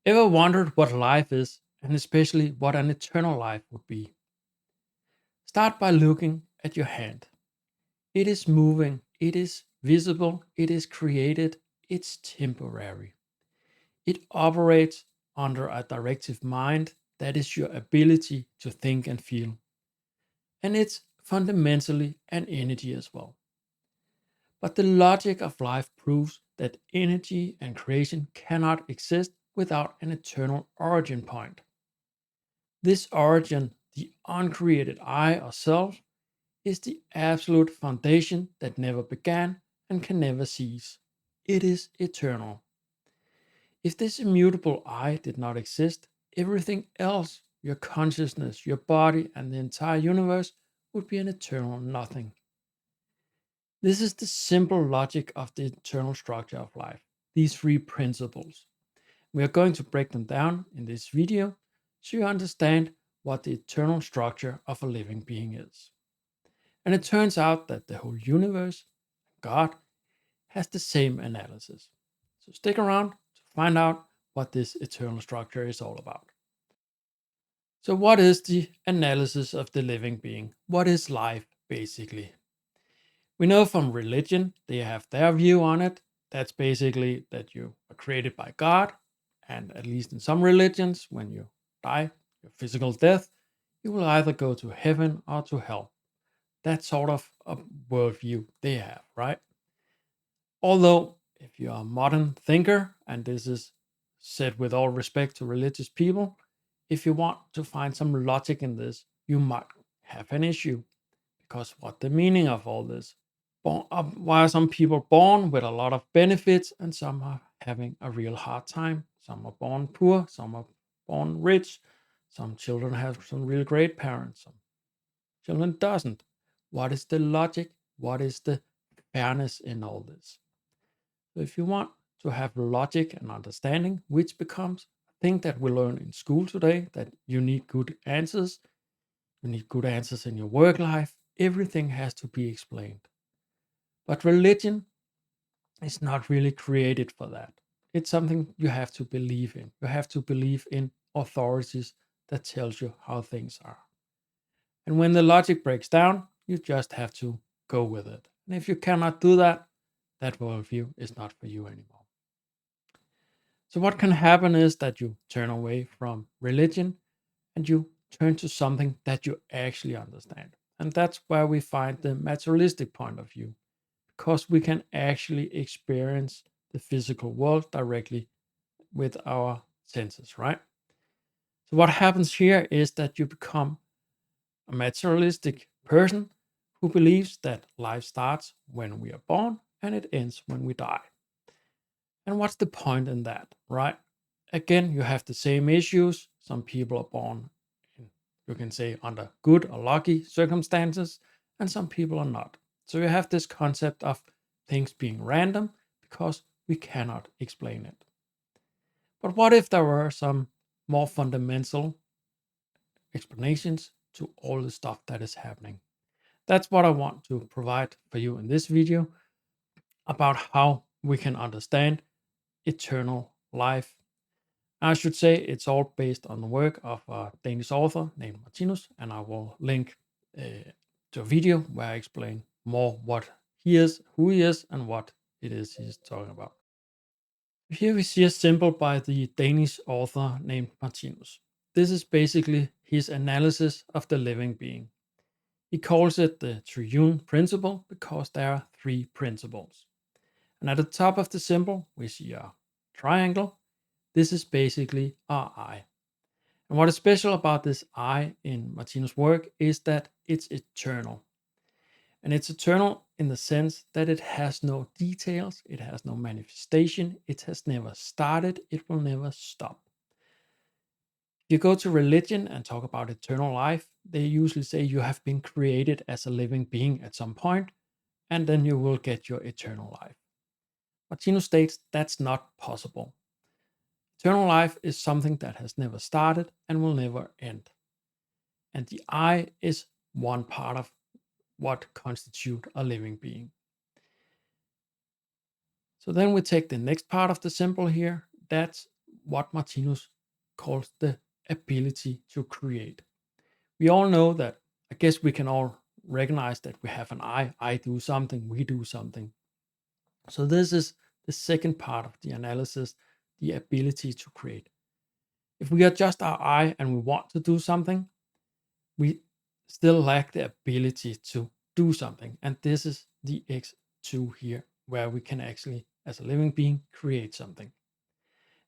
Ever wondered what life is, and especially what an eternal life would be? Start by looking at your hand. It is moving, it is visible, it is created, it's temporary. It operates under a directive mind that is your ability to think and feel. And it's fundamentally an energy as well. But the logic of life proves that energy and creation cannot exist without an eternal origin point. This origin, the uncreated I or self, is the absolute foundation that never began and can never cease. It is eternal. If this immutable I did not exist, everything else, your consciousness, your body, and the entire universe, would be an eternal nothing. This is the simple logic of the eternal structure of life, these three principles. We are going to break them down in this video so you understand what the eternal structure of a living being is. And it turns out that the whole universe, God, has the same analysis. So stick around to find out what this eternal structure is all about. So, what is the analysis of the living being? What is life, basically? We know from religion, they have their view on it. That's basically that you are created by God. And at least in some religions, when you die, your physical death, you will either go to heaven or to hell. That's sort of a worldview they have, right? Although, if you are a modern thinker, and this is said with all respect to religious people, if you want to find some logic in this, you might have an issue. Because what the meaning of all this? Why are some people born with a lot of benefits and some are having a real hard time? Some are born poor, some are born rich, some children have some real great parents, some children doesn't. What is the logic? What is the fairness in all this? So if you want to have logic and understanding, which becomes a thing that we learn in school today, that you need good answers, you need good answers in your work life, everything has to be explained. But religion is not really created for that. It's something you have to believe in. You have to believe in authorities that tells you how things are. And when the logic breaks down, you just have to go with it. And if you cannot do that, that worldview is not for you anymore. So, what can happen is that you turn away from religion and you turn to something that you actually understand. And that's where we find the materialistic point of view, because we can actually experience the physical world directly with our senses, right? So, what happens here is that you become a materialistic person who believes that life starts when we are born and it ends when we die. And what's the point in that, right? Again, you have the same issues. Some people are born in, you can say, under good or lucky circumstances, and some people are not. So you have this concept of things being random because we cannot explain it. But what if there were some more fundamental explanations to all the stuff that is happening? That's what I want to provide for you in this video about how we can understand eternal life. I should say it's all based on the work of a Danish author named Martinus, and I will link to a video where I explain more what he is, who he is, and what it is he's talking about. Here we see a symbol by the Danish author named Martinus. This is basically his analysis of the living being. He calls it the triune principle because there are three principles. And at the top of the symbol, we see a triangle. This is basically our I. And what is special about this I in Martinus' work is that it's eternal. And it's eternal in the sense that it has no details, it has no manifestation, it has never started, it will never stop. If you go to religion and talk about eternal life, they usually say you have been created as a living being at some point, and then you will get your eternal life. Martinus states that's not possible. Eternal life is something that has never started and will never end. And the I is one part of what constitute a living being. So then we take the next part of the symbol here. That's what Martinus calls the ability to create. We all know that, I guess we can all recognize that we have an I do something, we do something. So this is the second part of the analysis, the ability to create. If we are just our I and we want to do something, we still lack the ability to do something. And this is the X2 here, where we can actually, as a living being, create something.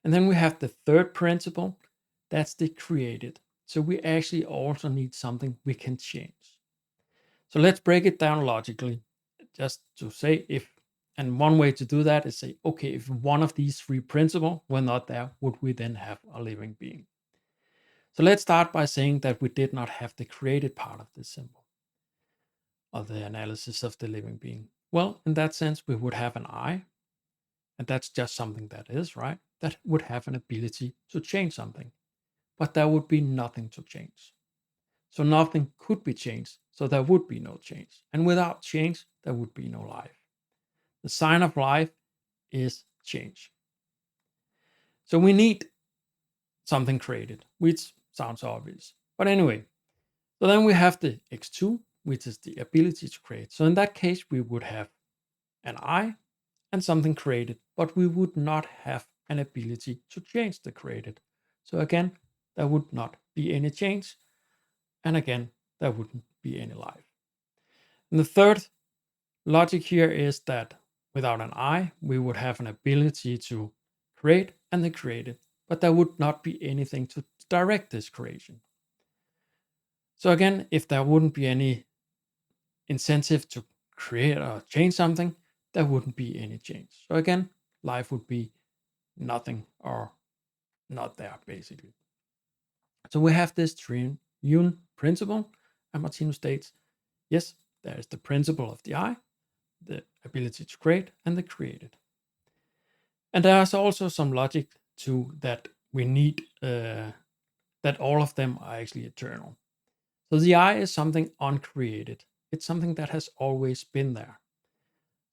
And then we have the third principle, that's the created. So we actually also need something we can change. So let's break it down logically, just to say if, and one way to do that is say, okay, if one of these three principles were not there, would we then have a living being? So let's start by saying that we did not have the created part of this symbol, of the analysis of the living being. Well, in that sense, we would have an I, and that's just something that is, right? That would have an ability to change something, but there would be nothing to change. So nothing could be changed, so there would be no change. And without change, there would be no life. The sign of life is change. So we need something created, which sounds obvious. But anyway, so then we have the X2, which is the ability to create. So in that case, we would have an I and something created, but we would not have an ability to change the created. So again, there would not be any change. And again, there wouldn't be any life. And the third logic here is that without an I, we would have an ability to create and the created, but there would not be anything to direct this creation. So again, if there wouldn't be any incentive to create or change something, there wouldn't be any change. So again, life would be nothing or not there, basically. So we have this triune principle, and Martinus states, yes, there is the principle of the I, the ability to create, and the created. And there's also some logic to that we need that all of them are actually eternal. So the I is something uncreated. It's something that has always been there.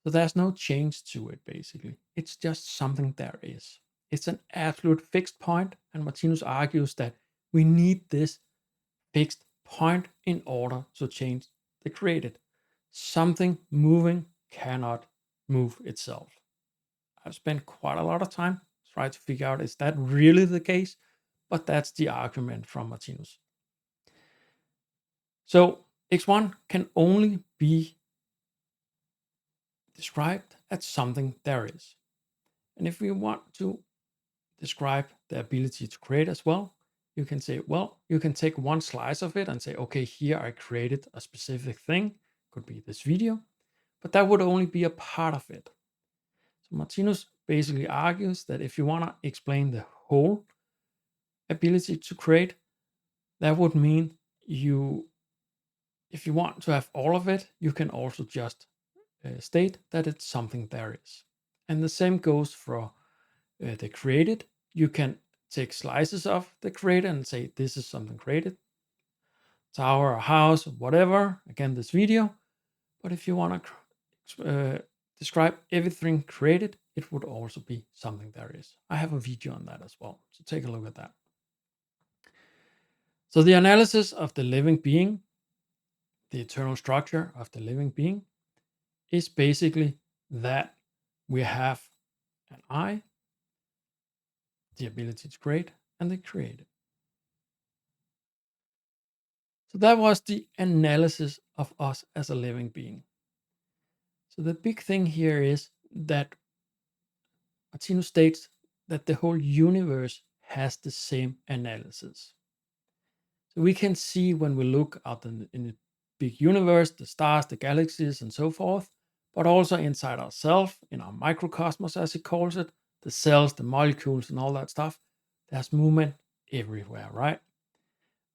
So there's no change to it, basically. It's just something there is. It's an absolute fixed point, and Martinus argues that we need this fixed point in order to change the created. Something moving cannot move itself. I've spent quite a lot of time trying to figure out, is that really the case? But that's the argument from Martinus. So X1 can only be described as something there is. And if we want to describe the ability to create as well, you can say, well, you can take one slice of it and say, okay, here I created a specific thing, could be this video, but that would only be a part of it. So Martinus basically argues that if you want to explain the whole ability to create, that would mean if you want to have all of it, you can also just state that it's something there is. And the same goes for the created. You can take slices of the created and say, this is something created, tower, a house, whatever, again, this video. But if you want to describe everything created, it would also be something there is. I have a video on that as well, so take a look at that. So the analysis of the living being, the eternal structure of the living being, is basically that we have an I, the ability to create, and the created. So that was the analysis of us as a living being. So the big thing here is that Martinus states that the whole universe has the same analysis. So we can see when we look out in the big universe, the stars, the galaxies, and so forth, but also inside ourselves, in our microcosmos, as he calls it, the cells, the molecules, and all that stuff, there's movement everywhere, right?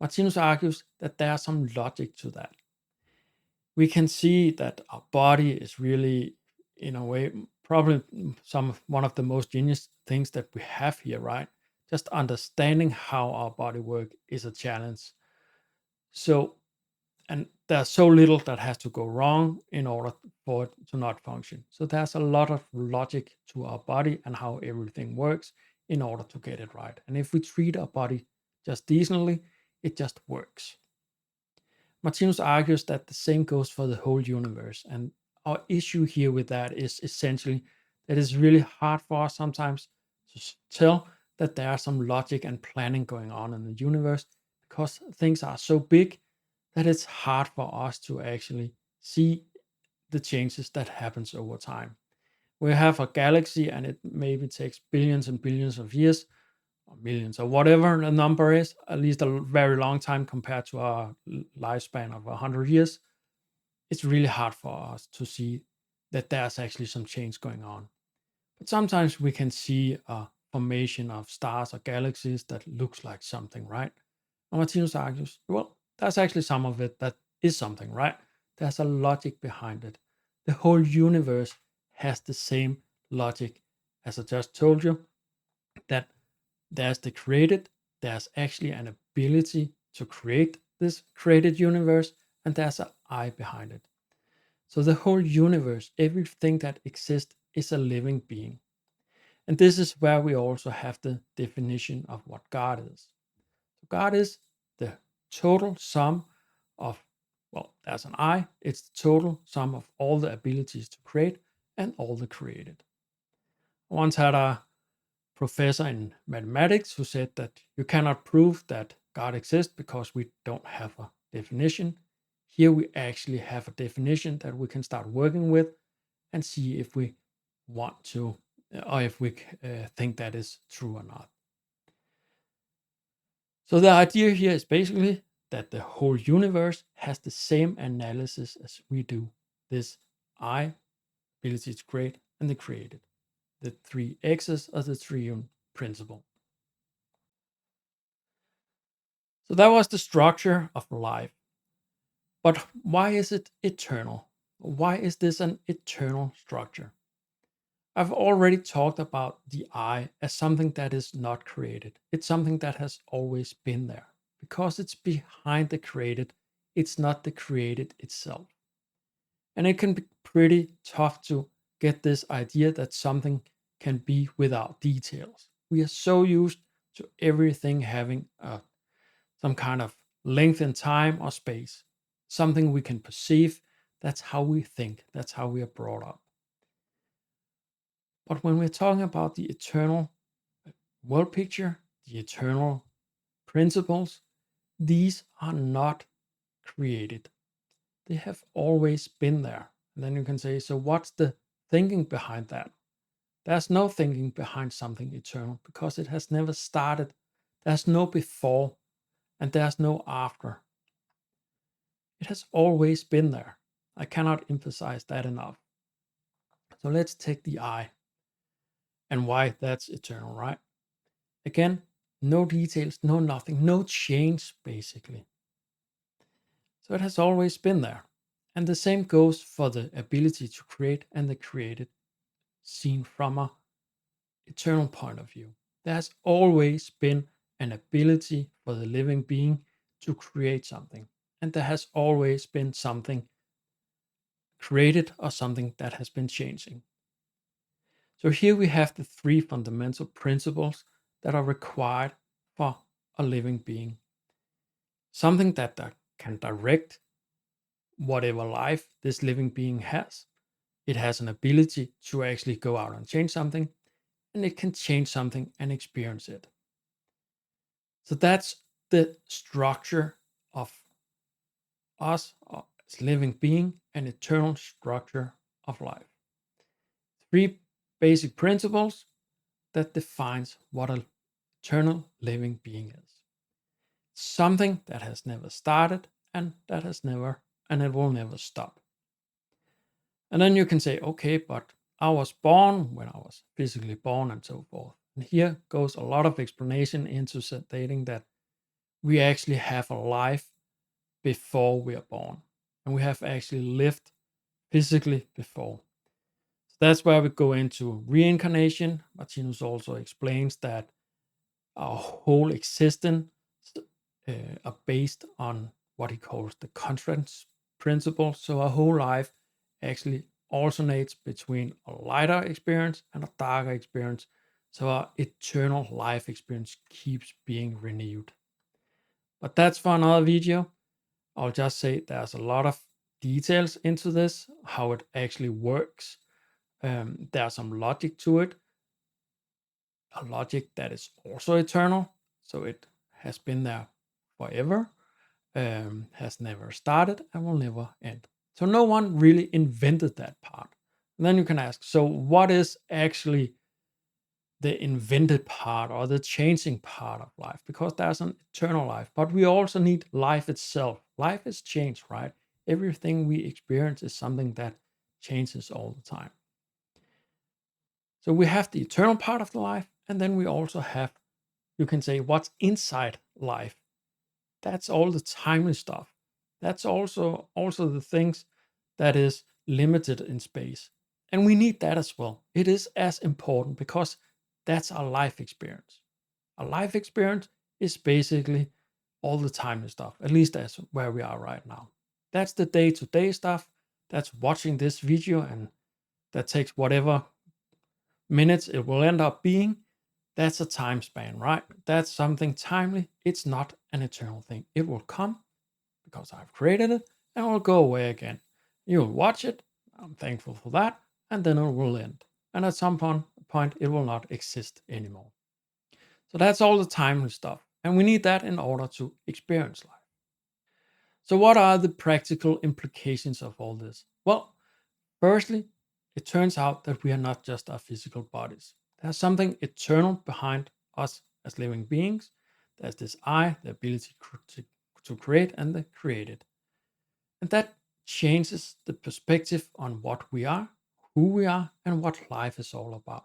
Martinus argues that there's some logic to that. We can see that our body is really, in a way, probably one of the most genius things that we have here, right? Just understanding how our body works is a challenge. So, and there's so little that has to go wrong in order for it to not function. So there's a lot of logic to our body and how everything works in order to get it right. And if we treat our body just decently, it just works. Martinus argues that the same goes for the whole universe. And our issue here with that is essentially that it's really hard for us sometimes to tell that there are some logic and planning going on in the universe because things are so big that it's hard for us to actually see the changes that happens over time. We have a galaxy and it maybe takes billions and billions of years or millions or whatever the number is, at least a very long time compared to our lifespan of 100 years. It's really hard for us to see that there's actually some change going on. But sometimes we can see a formation of stars or galaxies that looks like something, right? And Martinus argues, well, there's actually some of it that is something, right? There's a logic behind it. The whole universe has the same logic as I just told you, that there's the created, there's actually an ability to create this created universe, and there's an I behind it. So the whole universe, everything that exists, is a living being. And this is where we also have the definition of what God is. So God is the total sum of, well, there's an I, it's the total sum of all the abilities to create and all the created. I once had a professor in mathematics who said that you cannot prove that God exists because we don't have a definition. Here we actually have a definition that we can start working with and see if we want to, or if we think that is true or not. So the idea here is basically that the whole universe has the same analysis as we do. This I, ability to create, and the created. The three X's of the triune principle. So that was the structure of life. But why is it eternal? Why is this an eternal structure? I've already talked about the I as something that is not created. It's something that has always been there. Because it's behind the created, it's not the created itself. And it can be pretty tough to get this idea that something can be without details. We are so used to everything having some kind of length in time or space, something we can perceive. That's how we think, that's how we are brought up. But when we're talking about the eternal world picture, the eternal principles, these are not created. They have always been there. And then you can say, so what's the thinking behind that? There's no thinking behind something eternal because it has never started. There's no before and there's no after. It has always been there. I cannot emphasize that enough. So let's take the I and why that's eternal, right? Again, no details, no nothing, no change basically. So it has always been there. And the same goes for the ability to create and the created, seen from a eternal point of view. There has always been an ability for the living being to create something. And there has always been something created or something that has been changing. So here we have the three fundamental principles that are required for a living being. Something that can direct whatever life this living being has. It has an ability to actually go out and change something, and it can change something and experience it. So that's the structure of us as living being, an eternal structure of life. Three basic principles that defines what an eternal living being is. Something that has never started and that has never, and it will never stop. And then you can say, okay, but I was born when I was physically born and so forth. And here goes a lot of explanation into stating that we actually have a life before we are born. And we have actually lived physically before. So that's where we go into reincarnation. Martinus also explains that our whole existence are based on what he calls the contrast principle. So our whole life actually alternates between a lighter experience and a darker experience. So our eternal life experience keeps being renewed. But that's for another video. I'll just say there's a lot of details into this, how it actually works. There's some logic to it, a logic that is also eternal. So it has been there forever, has never started, and will never end. So no one really invented that part. And then you can ask, so what is actually the invented part or the changing part of life? Because there's an eternal life, but we also need life itself. Life is change, right? Everything we experience is something that changes all the time. So we have the eternal part of the life, and then we also have, you can say, what's inside life. That's all the timely stuff. That's also the things that is limited in space. And we need that as well. It is as important because that's our life experience. Our life experience is basically all the timely stuff, at least that's where we are right now. That's the day-to-day stuff. That's watching this video, and that takes whatever minutes it will end up being. That's a time span, right? That's something timely. It's not an eternal thing. It will come because I've created it and it will go away again. You'll watch it. I'm thankful for that. And then it will end. And at some point, it will not exist anymore. So that's all the timely stuff. And we need that in order to experience life. So, what are the practical implications of all this? Well, firstly, it turns out that we are not just our physical bodies. There's something eternal behind us as living beings. There's this I, the ability to create, and the created. And that changes the perspective on what we are, who we are, and what life is all about.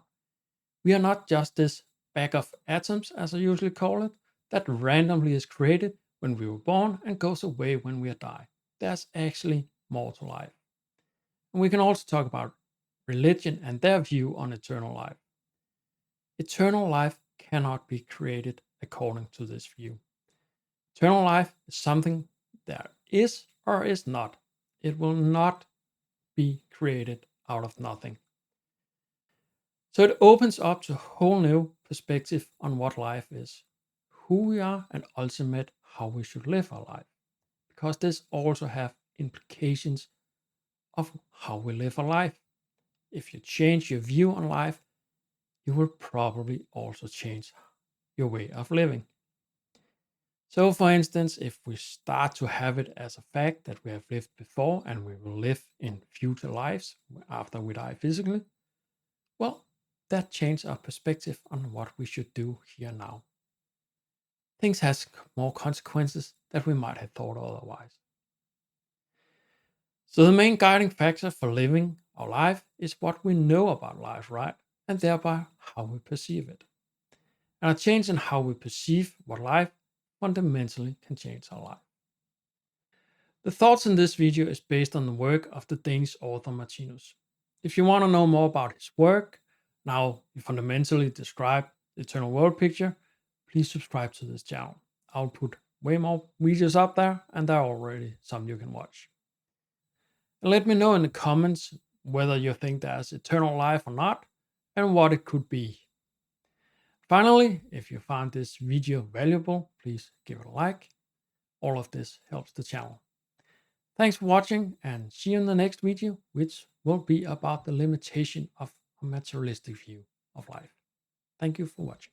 We are not just this bag of atoms, as I usually call it, that randomly is created when we were born and goes away when we die. There's actually more to life. And we can also talk about religion and their view on eternal life. Eternal life cannot be created according to this view. Eternal life is something that is or is not. It will not be created out of nothing. So it opens up to a whole new perspective on what life is, who we are, and ultimately how we should live our life. Because this also have implications of how we live our life. If you change your view on life, you will probably also change your way of living. So, for instance, if we start to have it as a fact that we have lived before and we will live in future lives after we die physically, well, that changes our perspective on what we should do here now. Things has more consequences than we might have thought otherwise. So the main guiding factor for living our life is what we know about life, right? And thereby how we perceive it. And a change in how we perceive what life fundamentally can change our life. The thoughts in this video is based on the work of the Danish author Martinus. If you want to know more about his work, now he fundamentally describe the eternal world picture, please subscribe to this channel. I'll put way more videos up there, and there are already some you can watch. And let me know in the comments whether you think there's eternal life or not, and what it could be. Finally, if you found this video valuable, please give it a like. All of this helps the channel. Thanks for watching, and see you in the next video, which will be about the limitation of a materialistic view of life. Thank you for watching.